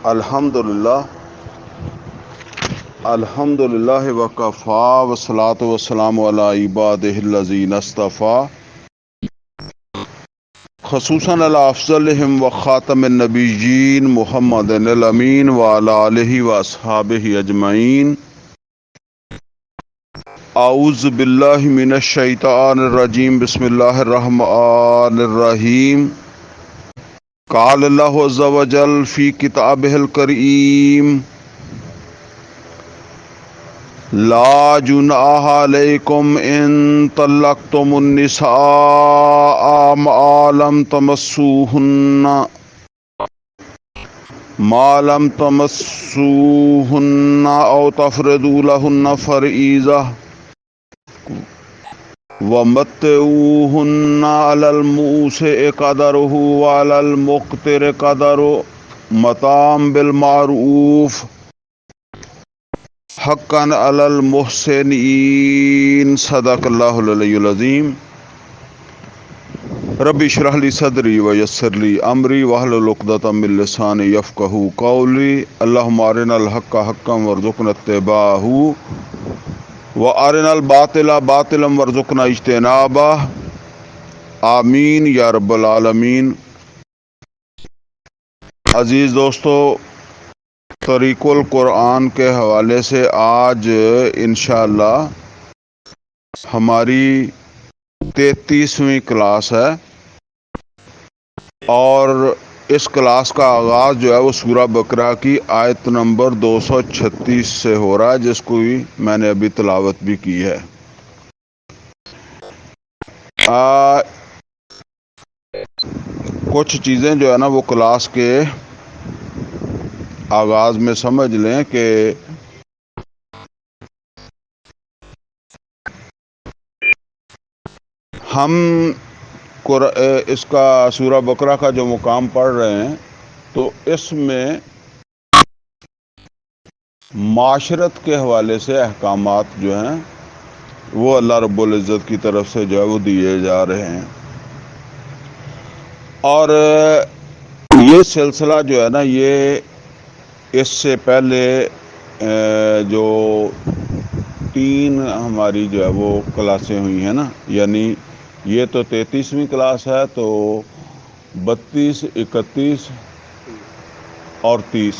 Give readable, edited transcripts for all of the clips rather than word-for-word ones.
الحمدللہ وکفا والصلاۃ والسلام علی عبادہ الذین اصطفیٰ خصوصاً علی افضلہم وخاتم النبیین محمد الامین وعلی آلہ واصحابہ اجمعین. اعوذ باللہ من الشیطان الرجیم. بسم اللہ الرحمن الرحیم. قال اللہ عز وجل فی کتابہ الکریم لا جناح علیکم ان طلقتم النساء ما لم تمسوهن او تفرضوا لهن فريضة ومتعوهن على الموسع قدره وعلى المقتر قدره متاعا بالمعروف حقا علی المحسنین. صدق اللہ العلی العظیم. رب اشرح لی صدری ویسر لی امری واحلل عقدۃ من لسانی یفقہوا قولی. اللہم ارنا الحق حقا وارزقنا اتباعہ وارنا الباطل باطلا وارزقنا اجتنابہ. آمین یا رب العالمین. عزیز دوستو، طریق القرآن کے حوالے سے آج انشاءاللہ ہماری 33ویں کلاس ہے، اور اس کلاس کا آغاز جو ہے وہ سورہ بقرہ کی آیت نمبر 236 سے ہو رہا ہے، جس کو میں نے ابھی تلاوت بھی کی ہے. کچھ چیزیں جو ہے نا وہ کلاس کے آغاز میں سمجھ لیں کہ ہم اس کا سورہ بقرہ کا جو مقام پڑھ رہے ہیں تو اس میں معاشرت کے حوالے سے احکامات جو ہیں وہ اللہ رب العزت کی طرف سے جو ہے وہ دیے جا رہے ہیں. اور یہ سلسلہ جو ہے نا یہ اس سے پہلے جو 3 ہماری جو ہے وہ کلاسیں ہوئی ہیں نا، یعنی یہ تو 33ویں کلاس ہے، تو 32 31 اور 30،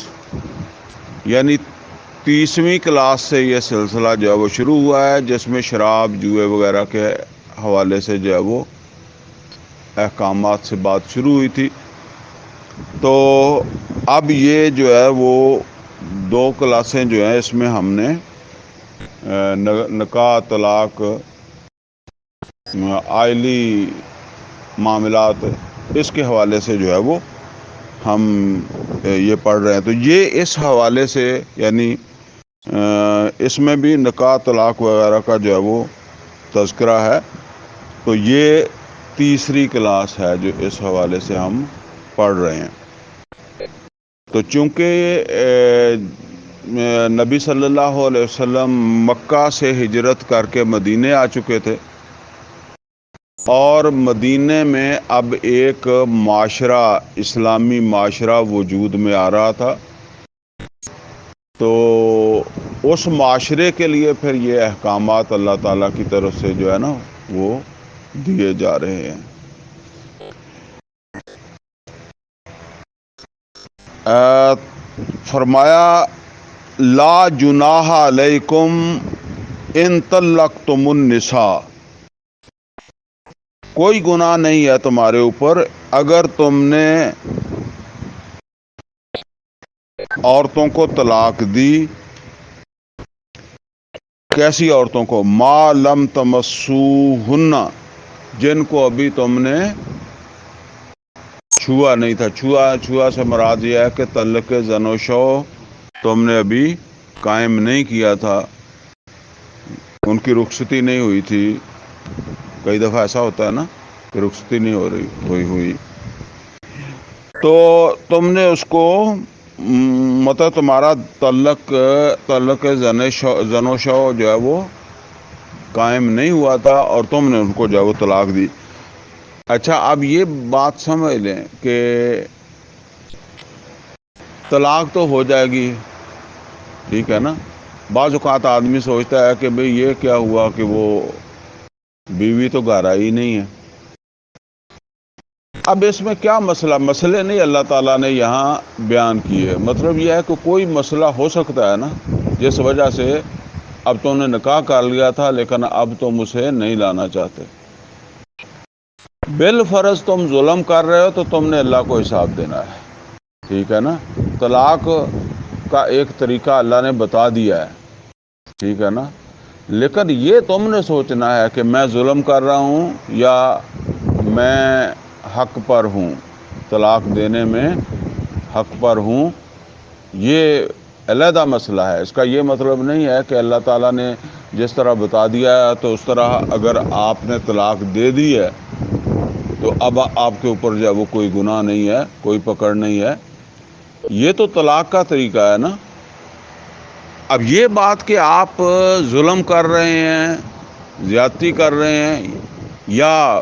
یعنی 30ویں کلاس سے یہ سلسلہ جو ہے وہ شروع ہوا ہے، جس میں شراب جوئے وغیرہ کے حوالے سے جو ہے وہ احکامات سے بات شروع ہوئی تھی. تو اب یہ جو ہے وہ 2 کلاسیں جو ہیں اس میں ہم نے نکاح، طلاق، آئلی معاملات، اس کے حوالے سے جو ہے وہ ہم یہ پڑھ رہے ہیں. تو یہ اس حوالے سے یعنی اس میں بھی نکاح، طلاق وغیرہ کا جو ہے وہ تذکرہ ہے. تو یہ 3ری کلاس ہے جو اس حوالے سے ہم پڑھ رہے ہیں. تو چونکہ نبی صلی اللہ علیہ وسلم مکہ سے ہجرت کر کے مدینے آ چکے تھے، اور مدینے میں اب ایک معاشرہ، اسلامی معاشرہ وجود میں آ رہا تھا. تو اس معاشرے کے لیے پھر یہ احکامات اللہ تعالیٰ کی طرف سے جو ہے نا وہ دیے جا رہے ہیں. فرمایا لا جناح علیکم ان طلقتم النساء، کوئی گناہ نہیں ہے تمہارے اوپر اگر تم نے عورتوں کو طلاق دی. کیسی عورتوں کو؟ ما لم تمسوہن، جن کو ابھی تم نے چھوا نہیں تھا. چھوا سے مراد یہ ہے کہ تعلق زن و شو تم نے ابھی قائم نہیں کیا تھا، ان کی رخصتی نہیں ہوئی تھی. کئی دفعہ ایسا ہوتا ہے نا کہ رخصتی نہیں ہوئی تو تم نے اس کو مطلب تمہارا تعلق زن و شو جو ہے وہ قائم نہیں ہوا تھا، اور تم نے ان کو جو ہے وہ طلاق دی. اچھا، اب یہ بات سمجھ لیں کہ طلاق تو ہو جائے گی، ٹھیک ہے نا۔ بعض اوقات آدمی سوچتا ہے کہ بھئی یہ کیا ہوا کہ وہ بیوی تو گھر آئی نہیں ہے۔ اب اس میں کیا مسئلے نہیں اللہ تعالیٰ نے یہاں بیان کیے۔ مطلب یہ ہے کہ کوئی مسئلہ ہو سکتا ہے نا، جس وجہ سے اب تم نے نکاح کر لیا تھا لیکن اب تم اسے نہیں لانا چاہتے، بالفرض تم ظلم کر رہے ہو تو تم نے اللہ کو حساب دینا ہے، ٹھیک ہے نا۔ طلاق کا ایک طریقہ اللہ نے بتا دیا ہے، ٹھیک ہے نا، لیکن یہ تم نے سوچنا ہے کہ میں ظلم کر رہا ہوں یا میں حق پر ہوں، طلاق دینے میں حق پر ہوں، یہ علیحدہ مسئلہ ہے۔ اس کا یہ مطلب نہیں ہے کہ اللہ تعالیٰ نے جس طرح بتا دیا ہے تو اس طرح اگر آپ نے طلاق دے دی ہے تو اب آپ کے اوپر جو ہے وہ کوئی گناہ نہیں ہے، کوئی پکڑ نہیں ہے۔ یہ تو طلاق کا طریقہ ہے نا۔ اب یہ بات کہ آپ ظلم کر رہے ہیں، زیادتی کر رہے ہیں یا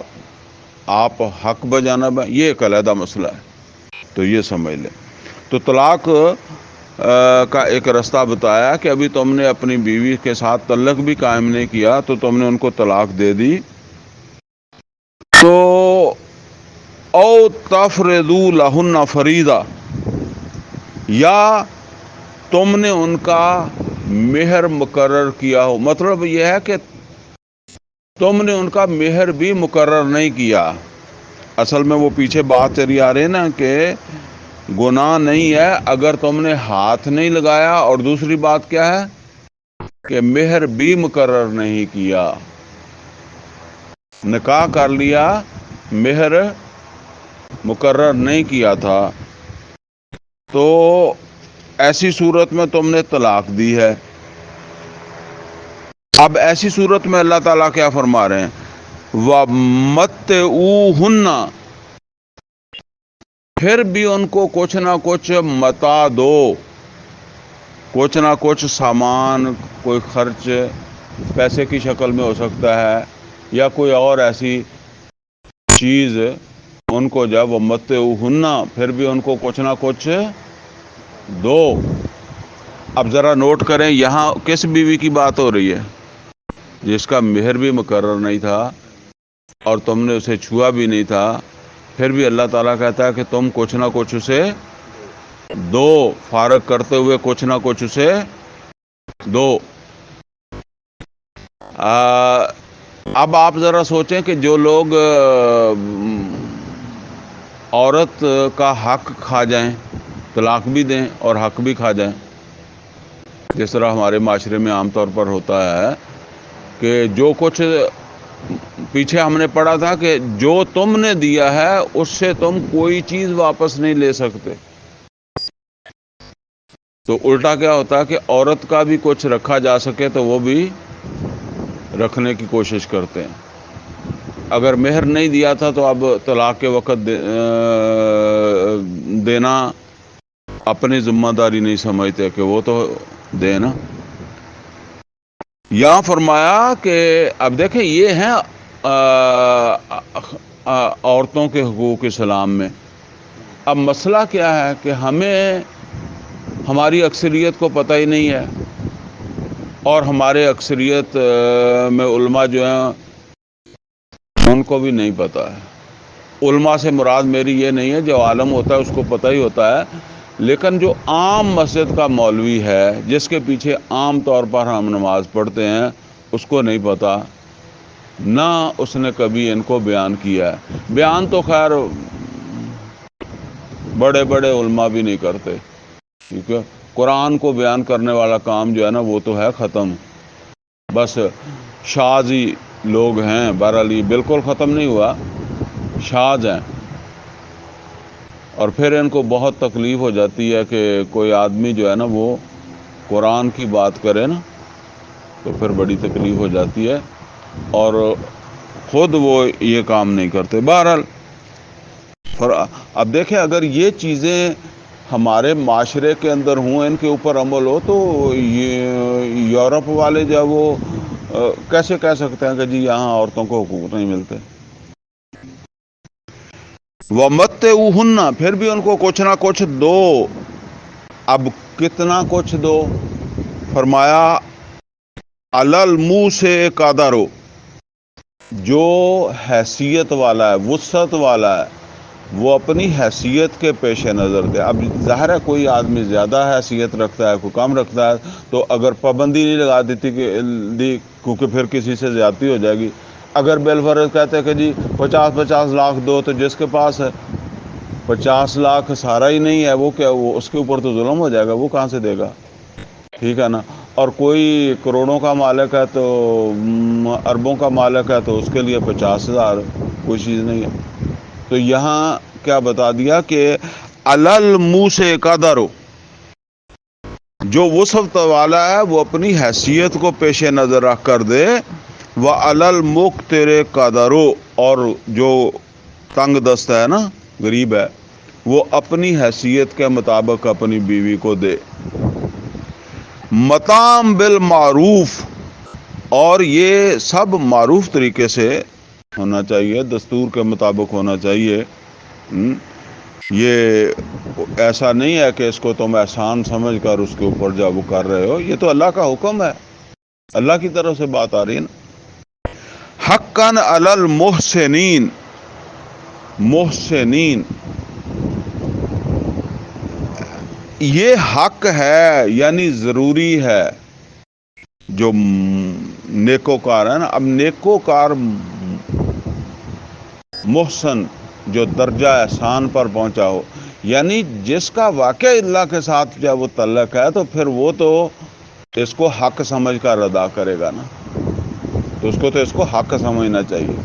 آپ حق بجانب ہیں، یہ ایک علیحدہ مسئلہ ہے، تو یہ سمجھ لیں۔ تو طلاق کا ایک رستہ بتایا کہ ابھی تم نے اپنی بیوی کے ساتھ تعلق بھی قائم نہیں کیا تو تم نے ان کو طلاق دے دی، تو او تفرضوا لہن فریضہ، یا تم نے ان کا مہر مقرر کیا ہو۔ مطلب یہ ہے کہ تم نے ان کا مہر بھی مقرر نہیں کیا۔ اصل میں وہ پیچھے بات چلی آ رہی ہے نا کہ گناہ نہیں ہے اگر تم نے ہاتھ نہیں لگایا، اور دوسری بات کیا ہے کہ مہر بھی مقرر نہیں کیا۔ نکاح کر لیا، مہر مقرر نہیں کیا تھا، تو ایسی صورت میں تم نے طلاق دی ہے۔ اب ایسی صورت میں اللہ تعالیٰ کیا فرما رہے ہیں، وَمَتِّعُوهُنَّ، پھر بھی ان کو کچھ نہ کچھ متاع دو، کچھ نہ کچھ سامان، کوئی خرچ پیسے کی شکل میں ہو سکتا ہے یا کوئی اور ایسی چیز ان کو جب وَمَتِّعُوهُنَّ، پھر بھی ان کو کچھ نہ کچھ دو۔ اب ذرا نوٹ کریں یہاں کس بیوی کی بات ہو رہی ہے، جس کا مہر بھی مقرر نہیں تھا اور تم نے اسے چھوا بھی نہیں تھا، پھر بھی اللہ تعالیٰ کہتا ہے کہ تم کچھ نہ کچھ اسے دو، فارغ کرتے ہوئے کچھ نہ کچھ اسے دو۔ اب آپ ذرا سوچیں کہ جو لوگ عورت کا حق کھا جائیں، طلاق بھی دیں اور حق بھی کھا جائیں، جس طرح ہمارے معاشرے میں عام طور پر ہوتا ہے کہ جو کچھ پیچھے ہم نے پڑھا تھا کہ جو تم نے دیا ہے اس سے تم کوئی چیز واپس نہیں لے سکتے، تو الٹا کیا ہوتا ہے کہ عورت کا بھی کچھ رکھا جا سکے تو وہ بھی رکھنے کی کوشش کرتے ہیں۔ اگر مہر نہیں دیا تھا تو اب طلاق کے وقت دینا اپنی ذمہ داری نہیں سمجھتے کہ وہ تو دے نا۔ یہاں فرمایا کہ اب دیکھیں یہ ہیں عورتوں کے حقوق اسلام میں۔ اب مسئلہ کیا ہے کہ ہمیں ہماری اکثریت کو پتہ ہی نہیں ہے، اور ہمارے اکثریت میں علماء جو ہیں ان کو بھی نہیں پتہ ہے۔ علماء سے مراد میری یہ نہیں ہے، جو عالم ہوتا ہے اس کو پتہ ہی ہوتا ہے، لیکن جو عام مسجد کا مولوی ہے جس کے پیچھے عام طور پر ہم نماز پڑھتے ہیں اس کو نہیں پتہ، نہ اس نے کبھی ان کو بیان کیا ہے۔ بیان تو خیر بڑے بڑے علماء بھی نہیں کرتے، ٹھیک ہے۔ قرآن کو بیان کرنے والا کام جو ہے نا وہ تو ہے ختم، بس شاذ ہی لوگ ہیں، بہرحال یہ بالکل ختم نہیں ہوا، شاذ ہیں۔ اور پھر ان کو بہت تکلیف ہو جاتی ہے کہ کوئی آدمی جو ہے نا وہ قرآن کی بات کرے نا تو پھر بڑی تکلیف ہو جاتی ہے، اور خود وہ یہ کام نہیں کرتے۔ بہرحال اب دیکھیں اگر یہ چیزیں ہمارے معاشرے کے اندر ہوں، ان کے اوپر عمل ہو، تو یہ یورپ والے جو وہ کیسے کہہ سکتے ہیں کہ جی یہاں عورتوں کو حقوق نہیں ملتے۔ وَمَتِّعُوهُنَّ، پھر بھی ان کو کچھ نہ کچھ دو، اب کتنا کچھ دو؟ فرمایا علل منہ سے قادرو، جو حیثیت والا ہے، وسعت والا ہے، وہ اپنی حیثیت کے پیش نظر دے۔ اب ظاہر ہے کوئی آدمی زیادہ حیثیت رکھتا ہے، کوئی کم رکھتا ہے، تو اگر پابندی نہیں لگا دیتی کیونکہ پھر کسی سے زیادتی ہو جائے گی۔ اگر بالفرض کہتے ہیں کہ جی 50 لاکھ دو، تو جس کے پاس 50 لاکھ سارا ہی نہیں ہے، وہ کیا، وہ اس کے اوپر تو ظلم ہو جائے گا، وہ کہاں سے دے گا؟ ٹھیک ہے نا۔ اور کوئی کروڑوں کا مالک ہے، تو اربوں کا مالک ہے، تو اس کے لیے 50,000 کوئی چیز نہیں ہے۔ تو یہاں کیا بتا دیا کہ علل منہ سے قدرو، جو وسعت والا ہے وہ اپنی حیثیت کو پیش نظر رکھ کر دے، وعلل مقتر قدرو، اور جو تنگ دست ہے نا، غریب ہے، وہ اپنی حیثیت کے مطابق اپنی بیوی کو دے۔ مطعم بالمعروف، اور یہ سب معروف طریقے سے ہونا چاہیے، دستور کے مطابق ہونا چاہیے۔ یہ ایسا نہیں ہے کہ اس کو تم احسان سمجھ کر اس کے اوپر جب وہ کر رہے ہو، یہ تو اللہ کا حکم ہے، اللہ کی طرف سے بات آ رہی ہے نا۔ حقاً علی المحسنین، محسنین یہ حق ہے، یعنی ضروری ہے، جو نیکوکار ہے نا۔ اب نیکوکار محسن جو درجہ احسان پر پہنچا ہو، یعنی جس کا واقع اللہ کے ساتھ جب وہ تعلق ہے، تو پھر وہ تو اس کو حق سمجھ کر ادا کرے گا نا، تو اس کو تو اس کو حق سمجھنا چاہیے۔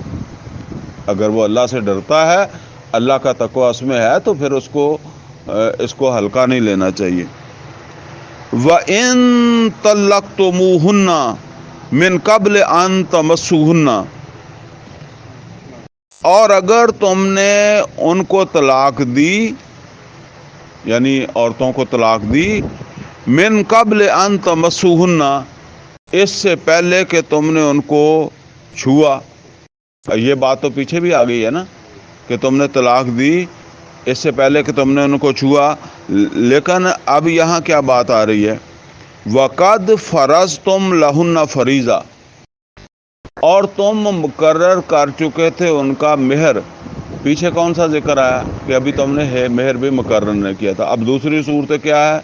اگر وہ اللہ سے ڈرتا ہے، اللہ کا تقوی اس میں ہے، تو پھر اس کو ہلکا نہیں لینا چاہیے۔ وَإِن طَلَّقْتُمُوهُنَّ مِن قَبْلِ أَن تَمَسُّوهُنَّ، اور اگر تم نے ان کو طلاق دی، یعنی عورتوں کو طلاق دی، من قبل ان تمسوهن، اس سے پہلے کہ تم نے ان کو چھوا۔ یہ بات تو پیچھے بھی آ گئی ہے نا، کہ تم نے طلاق دی اس سے پہلے کہ تم نے ان کو چھوا، لیکن اب یہاں کیا بات آ رہی ہے؟ وَقَدْ فَرَضْتُمْ لَهُنَّ فَرِيضَةً، اور تم مقرر کر چکے تھے ان کا مہر۔ پیچھے کون سا ذکر آیا کہ ابھی تم نے مہر بھی مقرر نہیں کیا تھا۔ اب دوسری صورت کیا ہے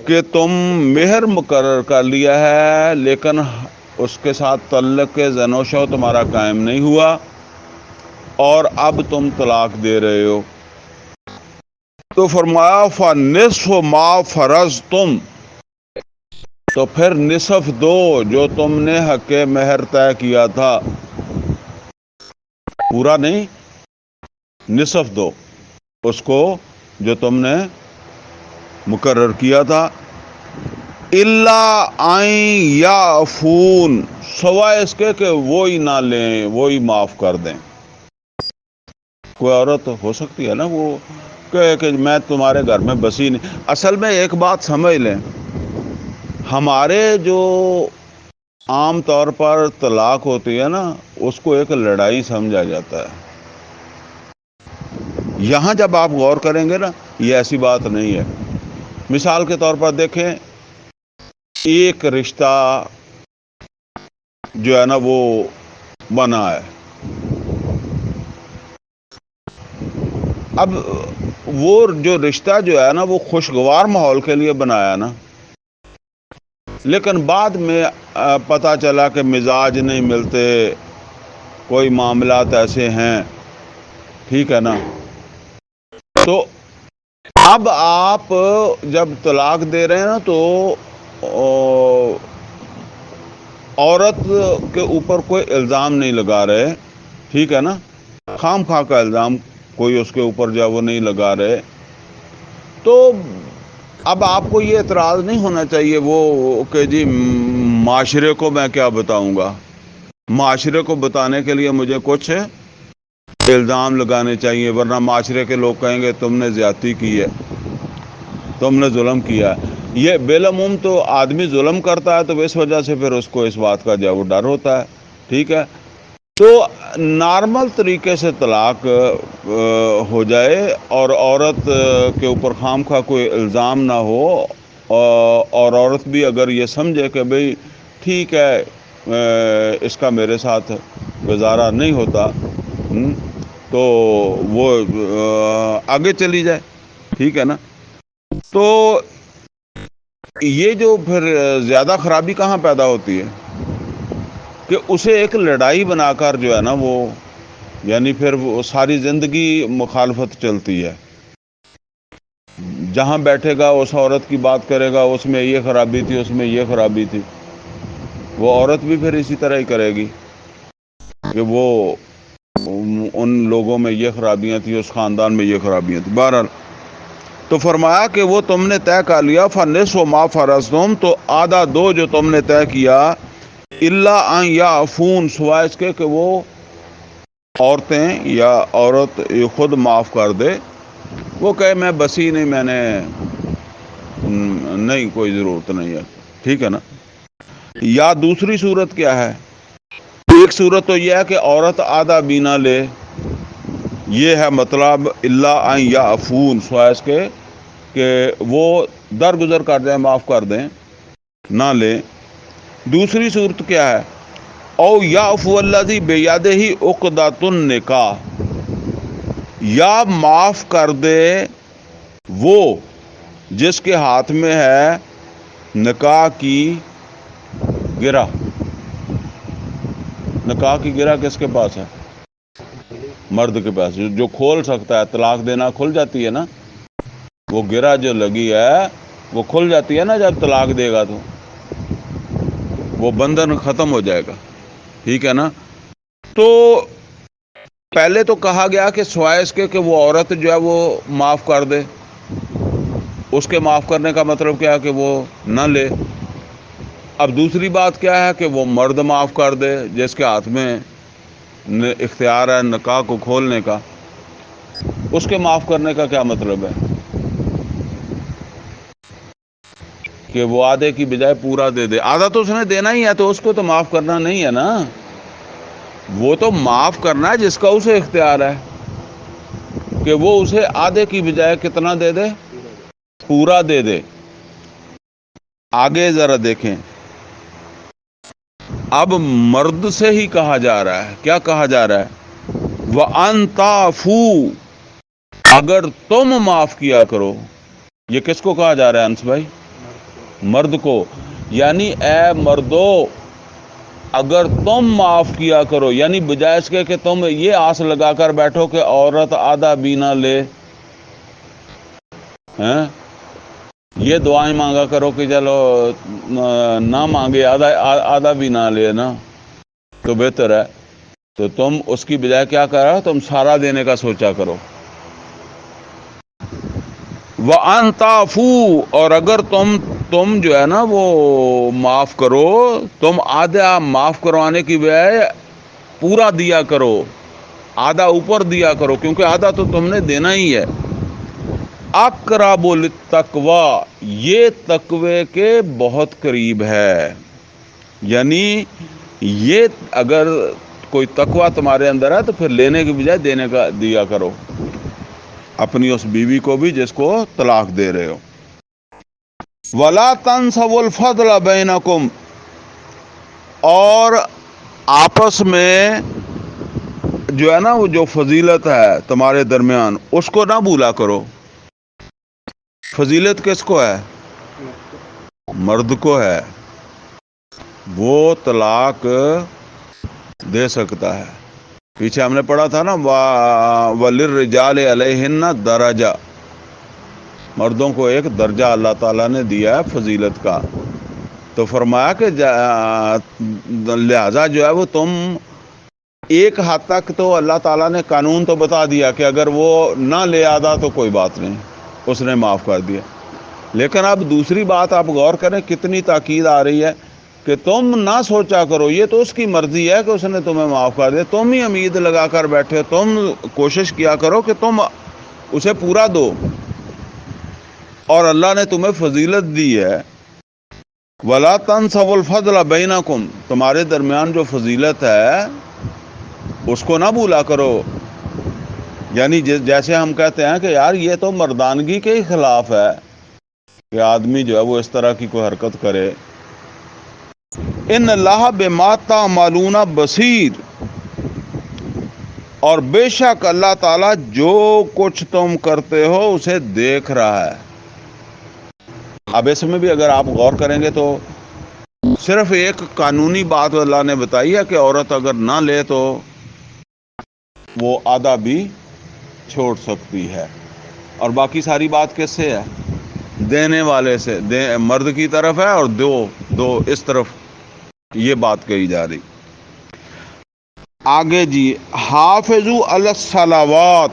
کہ تم مہر مقرر کر لیا ہے، لیکن اس کے ساتھ تعلق زن و شو تمہارا قائم نہیں ہوا، اور اب تم طلاق دے رہے ہو۔ تو فرمایا فَنِصْفُ مَا فَرَضْتُمْ، تو پھر نصف دو جو تم نے حق مہر طے کیا تھا، پورا نہیں، نصف دو اس کو جو تم نے مقرر کیا تھا۔ اِلَّا أَن يَعْفُونَ، سوائے اس کے کہ وہی نہ لیں، وہی معاف کر دیں۔ کوئی عورت ہو سکتی ہے نا وہ کہ میں تمہارے گھر میں بسی نہیں۔ اصل میں ایک بات سمجھ لیں، ہمارے جو عام طور پر طلاق ہوتی ہے نا، اس کو ایک لڑائی سمجھا جاتا ہے۔ یہاں جب آپ غور کریں گے نا، یہ ایسی بات نہیں ہے۔ مثال کے طور پر دیکھیں، ایک رشتہ جو ہے نا وہ بنا ہے، اب وہ جو رشتہ جو ہے نا وہ خوشگوار ماحول کے لیے بنایا نا، لیکن بعد میں پتہ چلا کہ مزاج نہیں ملتے، کوئی معاملات ایسے ہیں، ٹھیک ہے نا۔ تو اب آپ جب طلاق دے رہے ہیں نا، تو عورت کے اوپر کوئی الزام نہیں لگا رہے، ٹھیک ہے نا، خام خواہ کا الزام کوئی اس کے اوپر جو وہ نہیں لگا رہے۔ تو اب آپ کو یہ اعتراض نہیں ہونا چاہیے وہ کہ جی معاشرے کو میں کیا بتاؤں گا، معاشرے کو بتانے کے لیے مجھے کچھ الزام لگانے چاہیے، ورنہ معاشرے کے لوگ کہیں گے تم نے زیادتی کی ہے، تم نے ظلم کیا ہے۔ یہ بالعموم تو آدمی ظلم کرتا ہے، تو اس وجہ سے پھر اس کو اس بات کا جو وہ ڈر ہوتا ہے، ٹھیک ہے۔ تو نارمل طریقے سے طلاق ہو جائے اور عورت کے اوپر خام خواہ کوئی الزام نہ ہو، اور عورت بھی اگر یہ سمجھے کہ بھئی ٹھیک ہے اس کا میرے ساتھ گزارا نہیں ہوتا، تو وہ آگے چلی جائے، ٹھیک ہے نا۔ تو یہ جو پھر زیادہ خرابی کہاں پیدا ہوتی ہے کہ اسے ایک لڑائی بنا کر جو ہے نا وہ، یعنی پھر وہ ساری زندگی مخالفت چلتی ہے، جہاں بیٹھے گا اس عورت کی بات کرے گا، اس میں یہ خرابی تھی، اس میں یہ خرابی تھی، وہ عورت بھی پھر اسی طرح ہی کرے گی کہ وہ ان لوگوں میں یہ خرابیاں تھیں، اس خاندان میں یہ خرابیاں تھیں۔ بہرحال تو فرمایا کہ وہ تم نے طے کر لیا، فَنِصْفُ مَا فَرَضْتُمْ، تو آدھا دو جو تم نے طے کیا، اِلَّا أَن يَعْفُونَ، سوائے اس کے کہ وہ عورتیں یا عورت خود معاف کر دے، وہ کہے میں بسی نہیں، میں نے نہیں، کوئی ضرورت نہیں ہے، ٹھیک ہے نا۔ یا دوسری صورت کیا ہے؟ ایک صورت تو یہ ہے کہ عورت آدھا بینا لے، یہ ہے مطلب الا ان یعفون، سوائے اس کے کہ وہ درگزر کر دیں، معاف کر دیں، نہ لیں۔ دوسری صورت کیا ہے؟ او یعفو الذی بیدہ عقدۃ النکاح، یا معاف کر دے وہ جس کے ہاتھ میں ہے نکاح کی گرہ۔ نکاح کی گرہ کس کے پاس ہے؟ مرد کے پاس، جو کھول سکتا ہے۔ طلاق دینا کھل جاتی ہے نا، وہ گرہ جو لگی ہے وہ کھل جاتی ہے نا جب طلاق دے گا، تو وہ بندھن ختم ہو جائے گا، ٹھیک ہے نا۔ تو پہلے تو کہا گیا کہ سوائے اس کے کہ وہ عورت جو ہے وہ معاف کر دے، اس کے معاف کرنے کا مطلب کیا ہے کہ وہ نہ لے۔ اب دوسری بات کیا ہے کہ وہ مرد معاف کر دے جس کے ہاتھ میں اختیار ہے نکاح کو کھولنے کا، اس کے معاف کرنے کا کیا مطلب ہے کہ وہ آدھے کی بجائے پورا دے دے؟ آدھا تو اس نے دینا ہی ہے، تو اس کو تو معاف کرنا نہیں ہے نا، وہ تو معاف کرنا ہے جس کا اسے اختیار ہے کہ وہ اسے آدھے کی بجائے کتنا دے دے؟ پورا دے دے۔ آگے ذرا دیکھیں، اب مرد سے ہی کہا جا رہا ہے، کیا کہا جا رہا ہے؟ وَأَن تَعْفُوا، اگر تم معاف کیا کرو۔ یہ کس کو کہا جا رہا ہے انس بھائی؟ مرد کو، یعنی اے مردو اگر تم معاف کیا کرو، یعنی بجائے اس کے کہ تم یہ آس لگا کر بیٹھو کہ عورت آدھا بینا لے، یہ دعائیں مانگا کرو کہ چلو نہ مانگے، آدھا بھی نہ لے نا تو بہتر ہے، تو تم اس کی بجائے کیا کرو؟ تم سارا دینے کا سوچا کرو۔ وَأَن تَعْفُوا، اور اگر تم جو ہے نا وہ معاف کرو، تم آدھا معاف کروانے کی بجائے پورا دیا کرو، آدھا اوپر دیا کرو، کیونکہ آدھا تو تم نے دینا ہی ہے۔ اقرب للتقوی، یہ تقوی کے بہت قریب ہے، یعنی یہ اگر کوئی تقوی تمہارے اندر ہے تو پھر لینے کی بجائے دینے کا دیا کرو اپنی اس بیوی کو بھی جس کو طلاق دے رہے ہو۔ وَلَا تَنْسَوُا الْفَضْلَ بَيْنَكُمْ، اور آپس میں جو ہے نا وہ جو فضیلت ہے تمہارے درمیان اس کو نہ بھولا کرو۔ فضیلت کس کو ہے؟ مرد کو ہے، وہ طلاق دے سکتا ہے۔ پیچھے ہم نے پڑھا تھا نا وَلِلرِّجَالِ عَلَيْهِنَّ دَرَجَہ، مردوں کو ایک درجہ اللہ تعالیٰ نے دیا ہے فضیلت کا، تو فرمایا کہ لہذا جو ہے وہ تم ایک حد تک تو اللہ تعالیٰ نے قانون تو بتا دیا کہ اگر وہ نہ لے آدھا تو کوئی بات نہیں، اس نے معاف کر دیا، لیکن اب دوسری بات آپ غور کریں کتنی تاکید آ رہی ہے کہ تم نہ سوچا کرو، یہ تو اس کی مرضی ہے کہ اس نے تمہیں معاف کر دیا، تم ہی امید لگا کر بیٹھے، تم کوشش کیا کرو کہ تم اسے پورا دو، اور اللہ نے تمہیں فضیلت دی ہے۔ وَلَا تَنْسَوُا الْفَضْلَ بَيْنَكُمْ، تمہارے درمیان جو فضیلت ہے اس کو نہ بھولا کرو. یعنی جیسے ہم کہتے ہیں کہ یار یہ تو مردانگی کے ہی خلاف ہے کہ آدمی جو ہے وہ اس طرح کی کوئی حرکت کرے. ان اللہ بما تعملون بصیر، اور بے شک اللہ تعالیٰ جو کچھ تم کرتے ہو اسے دیکھ رہا ہے. اب اس میں بھی اگر آپ غور کریں گے تو صرف ایک قانونی بات اللہ نے بتائی ہے کہ عورت اگر نہ لے تو وہ آدھا بھی چھوڑ سکتی ہے، اور باقی ساری بات کس سے ہے؟ دینے والے سے. مرد کی طرف ہے اور دو اس طرف یہ بات کہی جا رہی. آگے جی، حافظوا علی الصلوات،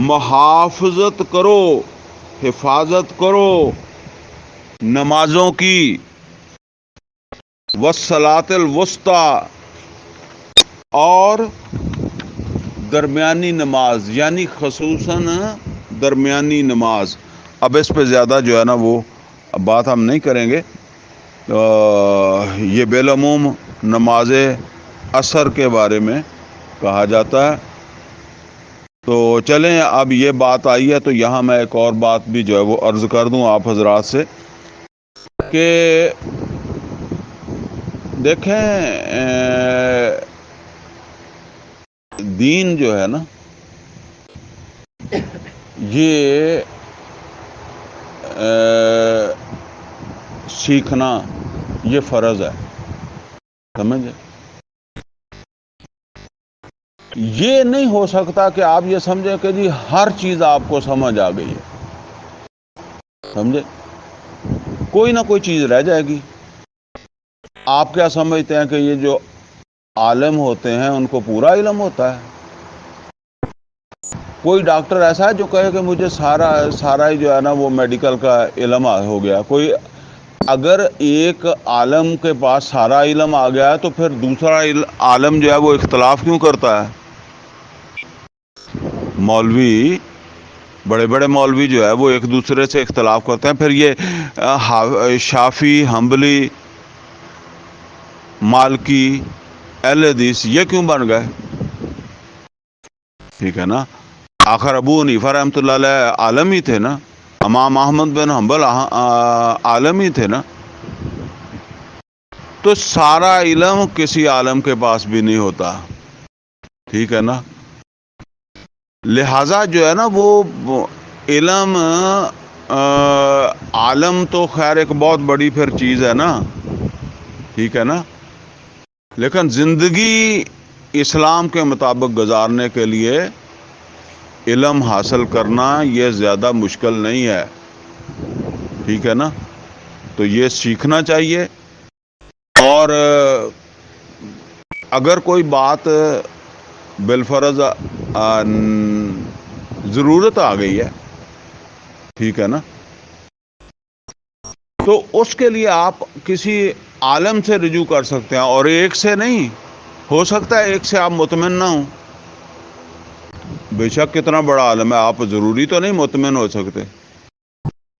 محافظت کرو، حفاظت کرو نمازوں کی، والصلاۃ الوسطی، اور درمیانی نماز، یعنی خصوصاً درمیانی نماز. اب اس پہ زیادہ جو ہے نا وہ بات ہم نہیں کریں گے. یہ بالعموم نماز عصر کے بارے میں کہا جاتا ہے. تو چلیں اب یہ بات آئی ہے تو یہاں میں ایک اور بات بھی جو ہے وہ عرض کر دوں آپ حضرات سے کہ دیکھیں دین جو ہے نا یہ سیکھنا یہ فرض ہے، سمجھے؟ یہ نہیں ہو سکتا کہ آپ یہ سمجھیں کہ جی ہر چیز آپ کو سمجھ آ گئی ہے، سمجھے؟ کوئی نہ کوئی چیز رہ جائے گی. آپ کیا سمجھتے ہیں کہ یہ جو عالم ہوتے ہیں ان کو پورا علم ہوتا ہے؟ کوئی ڈاکٹر ایسا ہے جو کہے کہ مجھے سارا ہی جو ہے نا وہ میڈیکل کا علم ہو گیا؟ کوئی اگر ایک عالم کے پاس سارا علم آ گیا ہے تو پھر دوسرا عالم جو ہے وہ اختلاف کیوں کرتا ہے؟ مولوی، بڑے بڑے مولوی جو ہے وہ ایک دوسرے سے اختلاف کرتے ہیں. پھر یہ شافی، حنبلی، مالکی، اہل حدیث یہ کیوں بن گئے؟ ٹھیک ہے نا. آخر ابو حنیفہ رحمۃ اللہ علیہ عالم ہی تھے نا، امام احمد بن حنبل عالم ہی تھے نا. تو سارا علم کسی عالم کے پاس بھی نہیں ہوتا، ٹھیک ہے نا. لہذا جو ہے نا وہ علم عالم تو خیر ایک بہت بڑی پھر چیز ہے نا، ٹھیک ہے نا. لیکن زندگی اسلام کے مطابق گزارنے کے لیے علم حاصل کرنا یہ زیادہ مشکل نہیں ہے، ٹھیک ہے نا. تو یہ سیکھنا چاہیے. اور اگر کوئی بات بالفرض ضرورت آ گئی ہے، ٹھیک ہے نا، تو اس کے لیے آپ کسی عالم سے رجوع کر سکتے ہیں، اور ایک سے نہیں. ہو سکتا ہے ایک سے آپ مطمئن نہ ہوں، بے شک کتنا بڑا عالم ہے، آپ ضروری تو نہیں مطمئن ہو سکتے.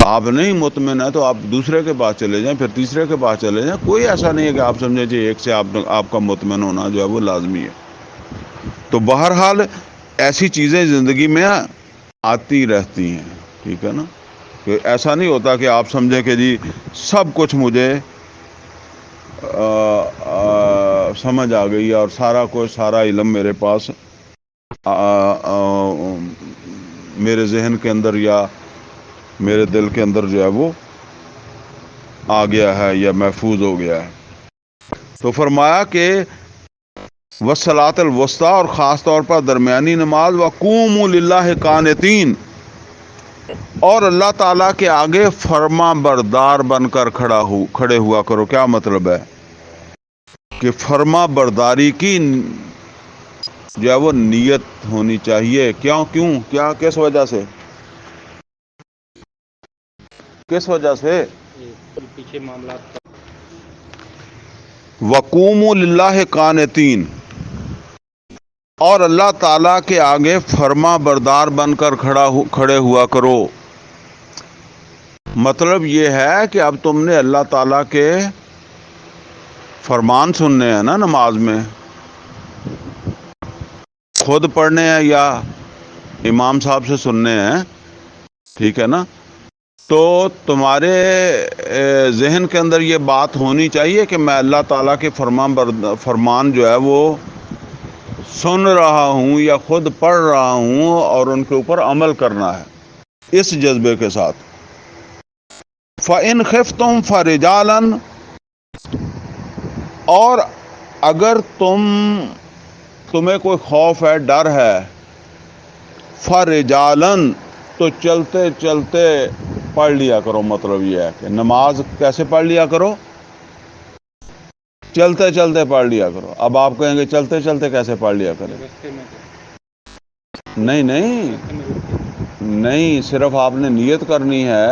آپ نہیں مطمئن ہے تو آپ دوسرے کے پاس چلے جائیں، پھر تیسرے کے پاس چلے جائیں. کوئی ایسا نہیں ہے کہ آپ سمجھیں کہ ایک سے آپ کا مطمئن ہونا جو ہے وہ لازمی ہے. تو بہرحال ایسی چیزیں زندگی میں آتی رہتی ہیں، ٹھیک ہے نا. کہ ایسا نہیں ہوتا کہ آپ سمجھیں کہ جی سب کچھ مجھے سمجھ آ گئی اور سارا علم میرے پاس میرے ذہن کے اندر یا میرے دل کے اندر جو ہے وہ آ گیا ہے یا محفوظ ہو گیا ہے. تو فرمایا کہ والصلاۃ الوسطی، اور خاص طور پر درمیانی نماز، وقوموا للہ قانتین، اور اللہ تعالیٰ کے آگے فرما بردار بن کر کھڑے ہوا کرو. کیا مطلب ہے؟ کہ فرما برداری کی جو ہے وہ نیت ہونی چاہیے. کیا کس وجہ سے؟ کس وجہ سے؟ پیچھے معاملات کا وقوموا للہ قانتین، اور اللہ تعالیٰ کے آگے فرما بردار بن کر کھڑے ہوا کرو. مطلب یہ ہے کہ اب تم نے اللہ تعالیٰ کے فرمان سننے ہیں نا نماز میں. خود پڑھنے ہیں یا امام صاحب سے سننے ہیں، ٹھیک ہے نا، تو تمہارے ذہن کے اندر یہ بات ہونی چاہیے کہ میں اللہ تعالیٰ کے فرمان جو ہے وہ سن رہا ہوں یا خود پڑھ رہا ہوں اور ان کے اوپر عمل کرنا ہے اس جذبے کے ساتھ۔ فَإِنْ خِفْتُمْ فَرِجَالًا، اور اگر تمہیں کوئی خوف ہے، ڈر ہے، فَرِجَالًا، تو چلتے چلتے پڑھ لیا کرو۔ مطلب یہ ہے کہ نماز کیسے پڑھ لیا کرو؟ چلتے چلتے پڑھ لیا کرو۔ اب آپ کہیں گے چلتے چلتے کیسے پڑھ لیا کریں؟ رستے میں نہیں نہیں رستے میں رک کے نہیں، صرف آپ نے نیت کرنی ہے۔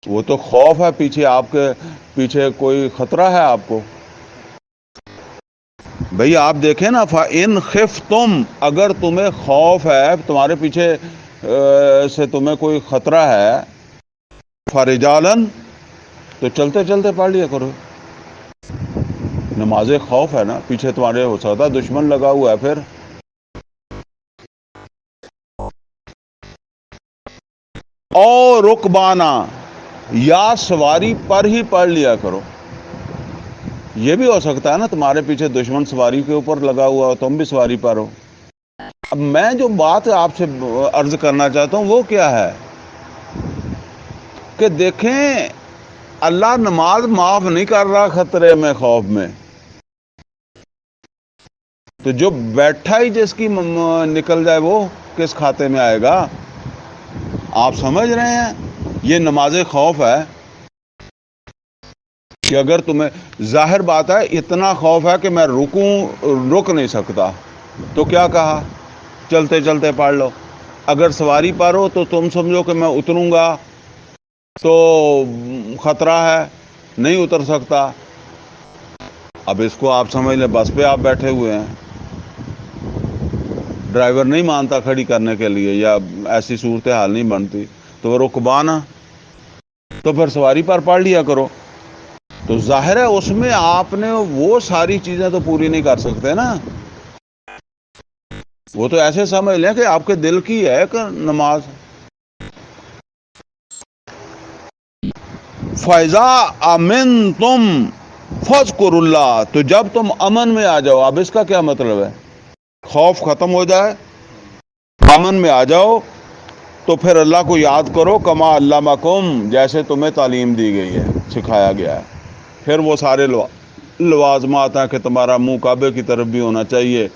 وہ تو خوف ہے، پیچھے آپ کے پیچھے کوئی خطرہ ہے آپ کو؟ بھئی آپ دیکھیں نا، فَإِنْ خِفْتُمْ، اگر تمہیں خوف ہے، تمہارے پیچھے سے تمہیں کوئی خطرہ ہے، فَرِجَالًا، تو چلتے چلتے پڑھ لیا کرو۔ نماز خوف ہے نا، پیچھے تمہارے ہو سکتا ہے دشمن لگا ہوا ہے، پھر اور رکبانا، یا سواری پر ہی پڑھ لیا کرو۔ یہ بھی ہو سکتا ہے نا تمہارے پیچھے دشمن سواری کے اوپر لگا ہوا ہو، تم بھی سواری پر ہو۔ اب میں جو بات آپ سے عرض کرنا چاہتا ہوں وہ کیا ہے کہ دیکھیں، اللہ نماز معاف نہیں کر رہا خطرے میں، خوف میں، تو جو بیٹھا ہی جس کی نکل جائے وہ کس کھاتے میں آئے گا؟ آپ سمجھ رہے ہیں؟ یہ نماز خوف ہے کہ اگر تمہیں ظاہر بات ہے اتنا خوف ہے کہ میں رک نہیں سکتا، تو کیا کہا؟ چلتے چلتے پڑھ لو۔ اگر سواری پر ہو تو تم سمجھو کہ میں اتروں گا تو خطرہ ہے، نہیں اتر سکتا۔ اب اس کو آپ سمجھ لیں بس پہ آپ بیٹھے ہوئے ہیں، ڈرائیور نہیں مانتا کھڑی کرنے کے لیے یا ایسی صورتحال نہیں بنتی، تو وہ رکبانا، تو پھر سواری پر پڑھ لیا کرو۔ تو ظاہر ہے اس میں آپ نے وہ ساری چیزیں تو پوری نہیں کر سکتے نا، وہ تو ایسے سمجھ لیں کہ آپ کے دل کی ہے کہ نماز۔ فَإِذَا أَمِنْتُمْ فَاذْكُرُوا اللَّهَ، تو جب تم امن میں آ جاؤ۔ اب اس کا کیا مطلب ہے؟ خوف ختم ہو جائے، امن میں آ جاؤ، تو پھر اللہ کو یاد کرو، کما علمکم، جیسے تمہیں تعلیم دی گئی ہے، سکھایا گیا ہے۔ پھر وہ سارے لوازمات ہیں کہ تمہارا منہ کعبے کی طرف بھی ہونا چاہیے،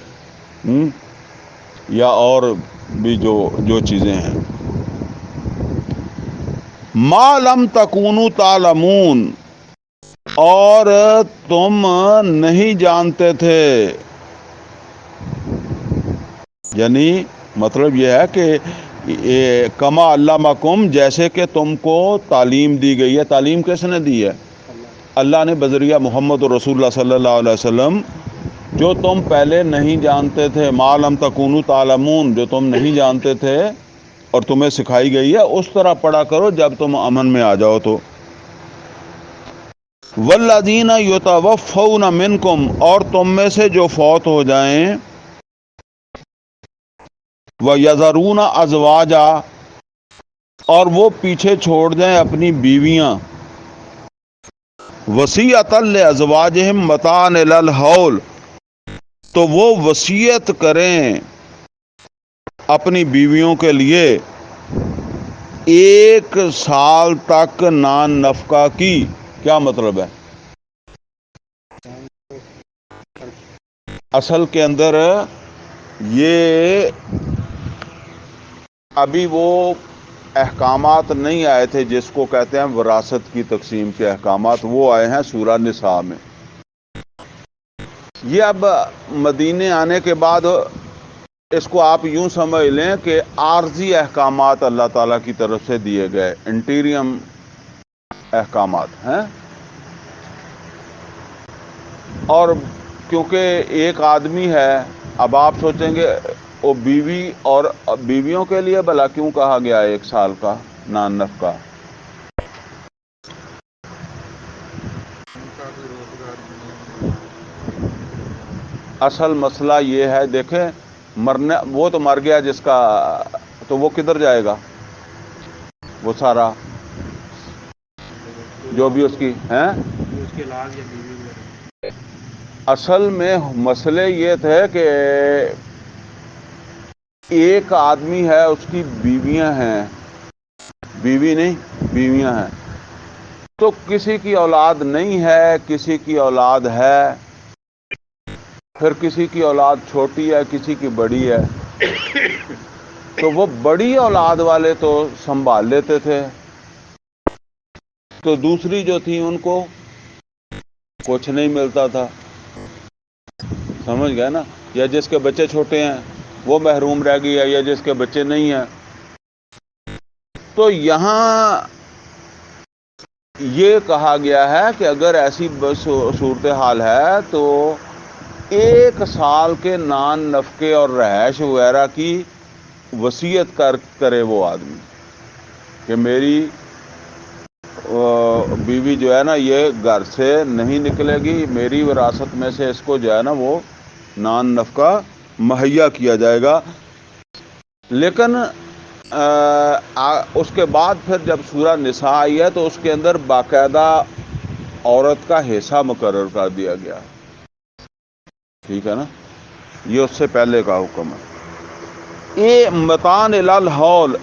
یا اور بھی جو چیزیں ہیں۔ ما لم تکونوا تعلمون، اور تم نہیں جانتے تھے، یعنی مطلب یہ ہے کہ کما علمکم، جیسے کہ تم کو تعلیم دی گئی ہے۔ تعلیم کس نے دی ہے؟ اللہ نے بذریعہ محمد رسول اللہ صلی اللہ علیہ وسلم، جو تم پہلے نہیں جانتے تھے، ما لم تکونوا تعلمون، جو تم نہیں جانتے تھے اور تمہیں سکھائی گئی ہے، اس طرح پڑھا کرو جب تم امن میں آ جاؤ تو۔ والذین یتوفون منکم، اور تم میں سے جو فوت ہو جائیں، وَيَذَرُونَ أَزْوَاجًا، اور وہ پیچھے چھوڑ جائیں اپنی بیویاں، وَصِيَّةً لِأَزْوَاجِهِمْ مَتَاعًا إِلَى الْحَوْلِ، تو وہ وصیت کریں اپنی بیویوں کے لیے 1 سال تک نان نفقہ کی۔ کیا مطلب ہے؟ اصل کے اندر یہ ابھی وہ احکامات نہیں آئے تھے جس کو کہتے ہیں وراثت کی تقسیم کے احکامات، وہ آئے ہیں سورہ نساء میں۔ یہ اب مدینے آنے کے بعد اس کو آپ یوں سمجھ لیں کہ عارضی احکامات اللہ تعالیٰ کی طرف سے دیے گئے، انٹیریم احکامات ہیں۔ اور کیونکہ ایک آدمی ہے، اب آپ سوچیں گے وہ بیوی اور بیویوں کے لیے بھلا کیوں کہا گیا 1 سال کا نان نفقہ؟ اصل مسئلہ یہ ہے، دیکھیں مرنے، وہ تو مر گیا جس کا، تو وہ کدھر جائے گا؟ وہ سارا جو بھی اس کی ہیں، اس کے لاگ یا بیوی وغیرہ. اصل میں مسئلے یہ تھے کہ ایک آدمی ہے، اس کی بیویاں ہیں، بیوی نہیں بیویاں ہیں، تو کسی کی اولاد نہیں ہے، کسی کی اولاد ہے، پھر کسی کی اولاد چھوٹی ہے، کسی کی بڑی ہے، تو وہ بڑی اولاد والے تو سنبھال لیتے تھے، تو دوسری جو تھی ان کو کچھ نہیں ملتا تھا، سمجھ گئے نا؟ یا جس کے بچے چھوٹے ہیں وہ محروم رہ گئی ہے، یا جس کے بچے نہیں ہیں. تو یہاں یہ کہا گیا ہے کہ اگر ایسی صورتحال ہے تو 1 سال کے نان نفقے اور رہائش وغیرہ کی وصیت کرے وہ آدمی کہ میری بیوی جو ہے نا یہ گھر سے نہیں نکلے گی، میری وراثت میں سے اس کو جو ہے نا وہ نان نفقہ مہیا کیا جائے گا. لیکن اس کے بعد پھر جب سورہ نساء آئی ہے تو اس کے اندر باقاعدہ عورت کا حصہ مقرر کر دیا گیا. ٹھیک ہے نا؟ یہ اس سے پہلے کا حکم ہے. یہ متان الحول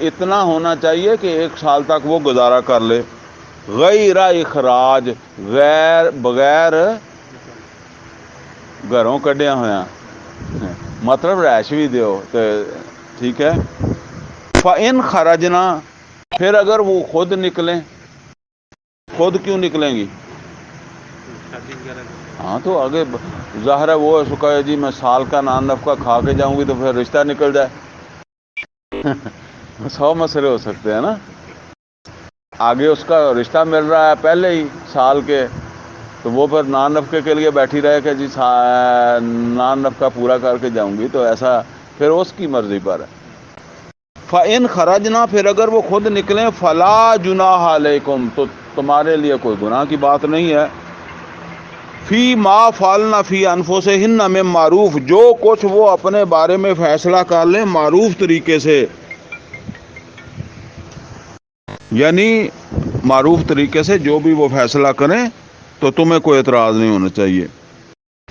اتنا ہونا چاہیے کہ 1 سال تک وہ گزارا کر لے، غیر اخراج، بغیر گھروں کڈیا ہوا، مطلب رہائش بھی دیو تو ٹھیک ہے. فَإِنْ خَرَجْنَا، پھر اگر وہ خود نکلیں، خود کیوں نکلیں گی؟ شادی وغیرہ. ہاں تو آگے ظاہر ہے وہ اس کا جی میں سال کا نان نفقہ کھا کے جاؤں گی تو پھر رشتہ نکل جائے. 100 مسئلے ہو سکتے ہیں نا. آگے اس کا رشتہ مل رہا ہے پہلے ہی سال کے، تو وہ پھر نان نفقے کے لیے بیٹھی رہے کہ جی نان نفقہ پورا کر کے جاؤں گی، تو ایسا پھر اس کی مرضی پر ہے. فَإِنْ خَرَجْنَا، پھر اگر وہ خود نکلیں، فَلَا جُنَاحَ عَلَيْكُمْ، تو تمہارے لیے کوئی گناہ کی بات نہیں ہے. فی ما فعلن فی انفسہن من معروف، جو کچھ وہ اپنے بارے میں فیصلہ کر لیں معروف طریقے سے، یعنی معروف طریقے سے جو بھی وہ فیصلہ کریں تو تمہیں کوئی اعتراض نہیں ہونا چاہیے.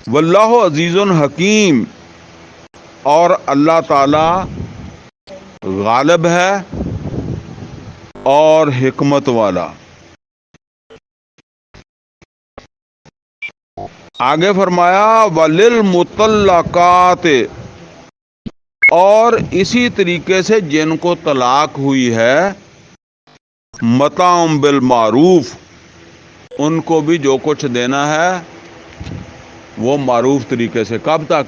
واللہ عزیز حکیم، اور اللہ تعالی غالب ہے اور حکمت والا. آگے فرمایا وَلِلْمُطَلَّقَاتِ، اور اسی طریقے سے جن کو طلاق ہوئی ہے، متاع بالمعروف، ان کو بھی جو کچھ دینا ہے وہ معروف طریقے سے. کب تک؟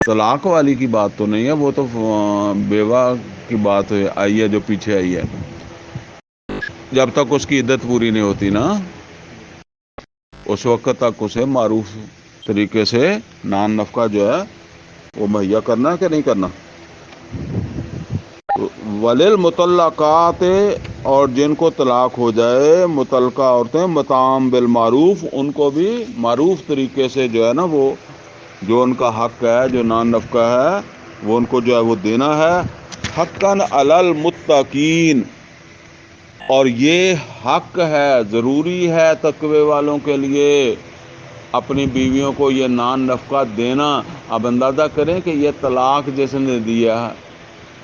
طلاق والی کی بات تو نہیں ہے، وہ تو بیوہ کی بات آئی ہے جو پیچھے آئی ہے، جب تک اس کی عدت پوری نہیں ہوتی نا، اس وقت تک اسے معروف طریقے سے نان نفقہ جو ہے وہ مہیا کرنا ہے کہ نہیں کرنا. وَلِلْمُطَلَّقَاتِ، اور جن کو طلاق ہو جائے متعلقہ عورتیں، متاع بالمعروف، ان کو بھی معروف طریقے سے جو ہے نا وہ جو ان کا حق ہے، جو نان نفقہ ہے، وہ ان کو جو ہے وہ دینا ہے. حقاً علی المتقین، اور یہ حق ہے، ضروری ہے تقوی والوں کے لیے اپنی بیویوں کو یہ نان نفقہ دینا. اب اندازہ کریں کہ یہ طلاق جس نے دیا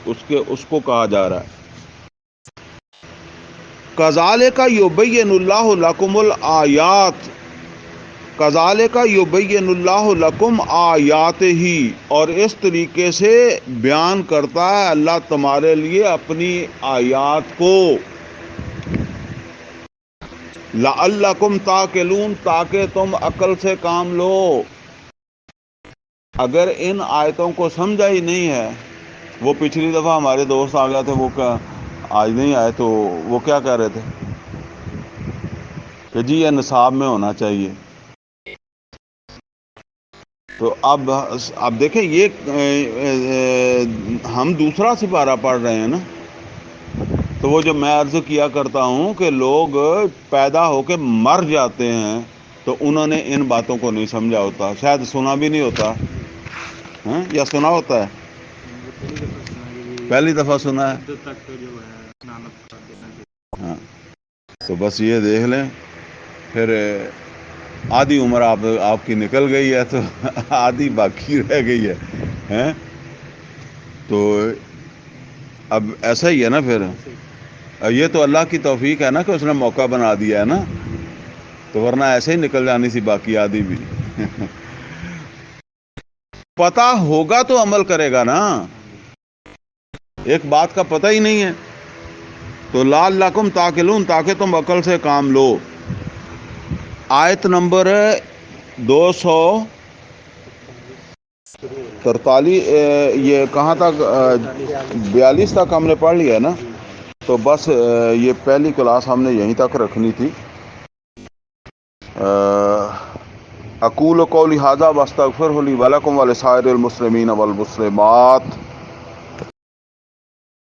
اس کو کہا جا رہا ہے کذالک یبین اللہ لکم الآیات، کذالک یبین اللہ لکم آیاتہ، اور اس طریقے سے بیان کرتا ہے اللہ تمہارے لیے اپنی آیات کو. لعلکم تعقلون، تاکہ تم عقل سے کام لو. اگر ان آیتوں کو سمجھا ہی نہیں ہے، وہ پچھلی دفعہ ہمارے دوست آ گئے تھے، وہ آج نہیں آئے، تو وہ کیا کہہ رہے تھے کہ جی یہ نصاب میں ہونا چاہیے. تو اب دیکھیں یہ ہم دوسرا سپارہ پڑھ رہے ہیں نا، تو وہ جو میں عرض کیا کرتا ہوں کہ لوگ پیدا ہو کے مر جاتے ہیں تو انہوں نے ان باتوں کو نہیں سمجھا ہوتا، شاید سنا بھی نہیں ہوتا، ہاں یا سنا ہوتا ہے، پہلی دفعہ سنا ہے، تک جو ہے اسنانت کر دینا چاہیے. ہاں. تو بس یہ دیکھ لیں، پھر آدھی عمر آپ کی نکل گئی ہے تو آدھی باقی رہ گئی ہے. تو اب ایسا ہی ہے نا، پھر یہ تو اللہ کی توفیق ہے نا کہ اس نے موقع بنا دیا ہے نا، تو ورنہ ایسے ہی نکل جانی سی باقی آدھی بھی. پتہ ہوگا تو عمل کرے گا نا، ایک بات کا پتہ ہی نہیں ہے تو لعلکم تعقلون، تاکہ تم عقل سے کام لو. آیت نمبر 243 یہ کہاں تک 42 تک ہم نے پڑھ لیا ہے نا. تو بس یہ پہلی کلاس ہم نے یہیں تک رکھنی تھی. اقول قولی ھذا واستغفر لی ولکم ولسائر المسلمین والمسلمات.